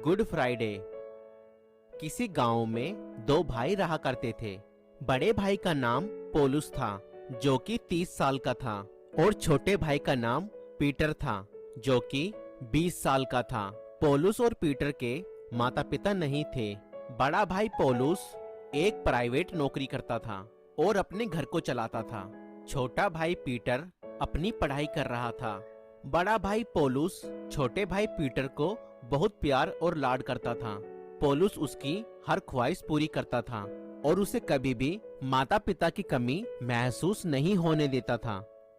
Good Friday. किसी गांव में दो भाई रहा करते थे। बड़े भाई का नाम पोलुस था, जो कि 30 साल का था, और छोटे भाई का नाम पीटर था, जो कि 20 साल का था। पोलुस और पीटर के माता पिता नहीं थे। बड़ा भाई पोलुस एक प्राइवेट नौकरी करता था और अपने घर को चलाता था। छोटा भाई पीटर अपनी पढ़ाई कर रहा था। बड़ा भाई पोलुस छोटे भाई पीटर को बहुत प्यार और लाड करता था। पोलुस उसकी हर ख्वाहिश पूरी करता था और उसे कभी भी माता पिता की कमी महसूस नहीं होने देता था।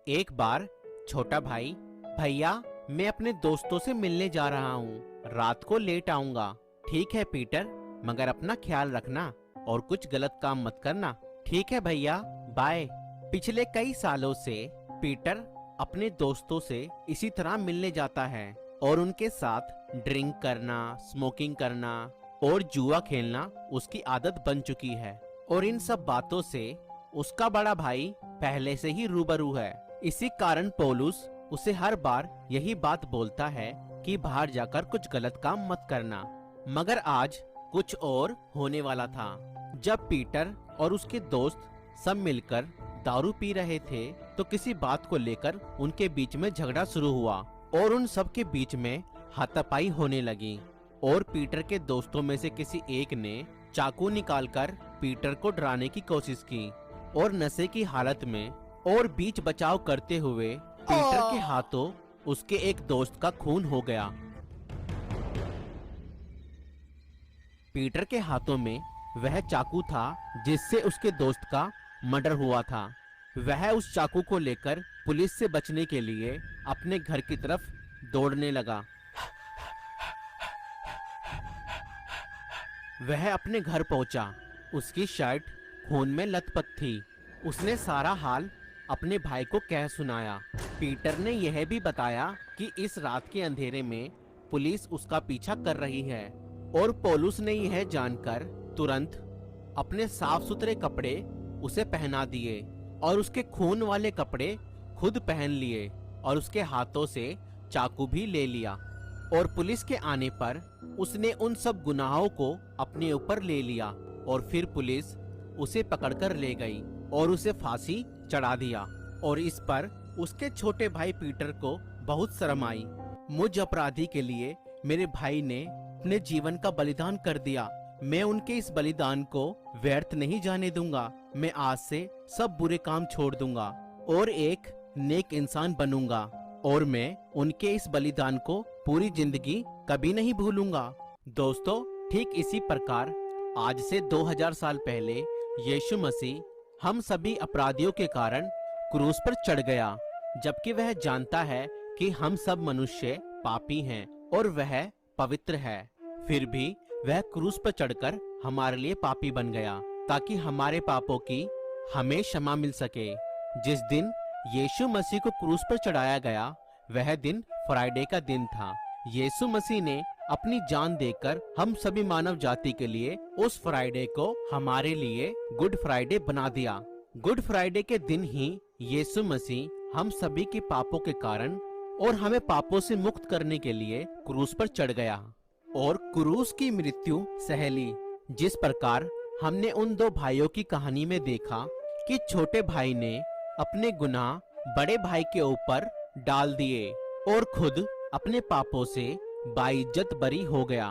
एक बार छोटा भाई, भैया मैं अपने दोस्तों से मिलने जा रहा हूँ, रात को लेट आऊंगा। ठीक है पीटर, मगर अपना ख्याल रखना और कुछ गलत काम मत करना। ठीक है भैया, बाय। पिछले कई सालों से पीटर अपने दोस्तों से इसी तरह मिलने जाता है और उनके साथ ड्रिंक करना, स्मोकिंग करना और जुआ खेलना उसकी आदत बन चुकी है। और इन सब बातों से उसका बड़ा भाई पहले से ही रूबरू है। इसी कारण पोलुस उसे हर बार यही बात बोलता है कि बाहर जाकर कुछ गलत काम मत करना। मगर आज कुछ और होने वाला था। जब पीटर और उसके दोस्त सब मिलकर दारू पी रहे थे तो किसी बात को लेकर उनके बीच में झगड़ा शुरू हुआ और उन सब के बीच में हाथापाई होने लगी। और पीटर के दोस्तों में से किसी एक ने चाकू निकालकर पीटर को डराने की कोशिश की और नशे की हालत में और बीच बचाव करते हुए पीटर के हाथों उसके एक दोस्त का खून हो गया। पीटर के हाथों में वह चाकू था जिससे उसके दोस्त का मर्डर हुआ था। वह उस चाकू को लेकर पुलिस से बचने के लिए अपने घर की तरफ दौड़ने लगा। वह अपने घर पहुंचा। उसकी शर्ट खून में लथपथ थी। उसने सारा हाल अपने भाई को कह सुनाया। पीटर ने यह भी बताया कि इस रात के अंधेरे में पुलिस उसका पीछा कर रही है। और पोलुस ने यह जानकर तुरंत अपने साफ सुथरे कपड़े उसे पहना दिए और उसके खून वाले कपड़े खुद पहन लिए और उसके हाथों से चाकू भी ले लिया। और पुलिस के आने पर उसने उन सब गुनाहों को अपने ऊपर ले लिया और फिर पुलिस उसे पकड़कर ले गई और उसे फांसी चढ़ा दिया। और इस पर उसके छोटे भाई पीटर को बहुत शर्म आई। मुझ अपराधी के लिए मेरे भाई ने अपने जीवन का बलिदान कर दिया। मैं उनके इस बलिदान को व्यर्थ नहीं जाने दूंगा। मैं आज से सब बुरे काम छोड़ दूंगा और एक नेक इंसान बनूंगा और मैं उनके इस बलिदान को पूरी जिंदगी कभी नहीं भूलूंगा। दोस्तों, ठीक इसी प्रकार आज से 2000 साल पहले यीशु मसीह हम सभी अपराधियों के कारण क्रूस पर चढ़ गया, जबकि वह जानता है कि हम सब मनुष्य पापी हैं और वह पवित्र है। फिर भी वह क्रूस पर चढ़कर हमारे लिए पापी बन गया ताकि हमारे पापों की हमें क्षमा मिल सके। जिस दिन यीशु मसीह को क्रूस पर चढ़ाया गया वह दिन फ्राइडे का दिन था। यीशु मसीह ने अपनी जान देकर हम सभी मानव जाति के लिए उस फ्राइडे को हमारे लिए गुड फ्राइडे बना दिया। गुड फ्राइडे के दिन ही यीशु मसीह हम सभी के पापों के कारण और हमें पापों से मुक्त करने के लिए क्रूस पर चढ़ गया और क्रूस की मृत्यु सह ली। जिस प्रकार हमने उन दो भाइयों की कहानी में देखा कि छोटे भाई ने अपने गुनाह बड़े भाई के ऊपर डाल दिए और खुद अपने पापों से बाइज्जत बरी हो गया।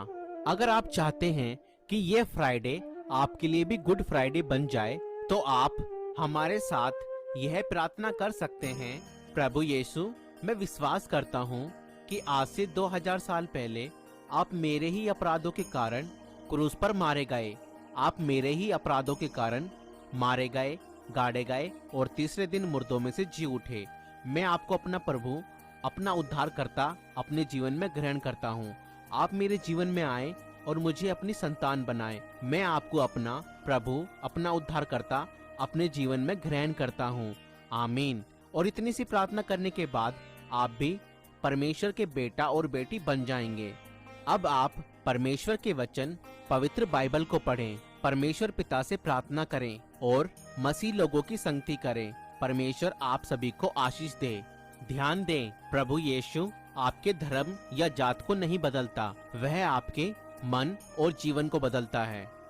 अगर आप चाहते हैं कि ये फ्राइडे आपके लिए भी गुड फ्राइडे बन जाए तो आप हमारे साथ यह प्रार्थना कर सकते हैं। प्रभु यीशु, मैं विश्वास करता हूँ कि आज से 2000 साल पहले आप मेरे ही अपराधों के कारण क्रूस पर मारे गए। आप मेरे ही अपराधों के कारण मारे गए, गाड़े गए और तीसरे दिन मुर्दों में से जी उठे। मैं आपको अपना प्रभु, अपना उद्धारकर्ता अपने जीवन में ग्रहण करता हूँ। आप मेरे जीवन में आए और मुझे अपनी संतान बनाए। मैं आपको अपना प्रभु, अपना उद्धारकर्ता अपने जीवन में ग्रहण करता हूँ। आमीन। और इतनी सी प्रार्थना करने के बाद आप भी परमेश्वर के बेटा और बेटी बन जाएंगे। अब आप परमेश्वर के वचन पवित्र बाइबल को पढ़ें, परमेश्वर पिता से प्रार्थना करें और मसीह लोगों की संगति करें। परमेश्वर आप सभी को आशीष दे। ध्यान दें, प्रभु यीशु आपके धर्म या जात को नहीं बदलता। वह आपके मन और जीवन को बदलता है।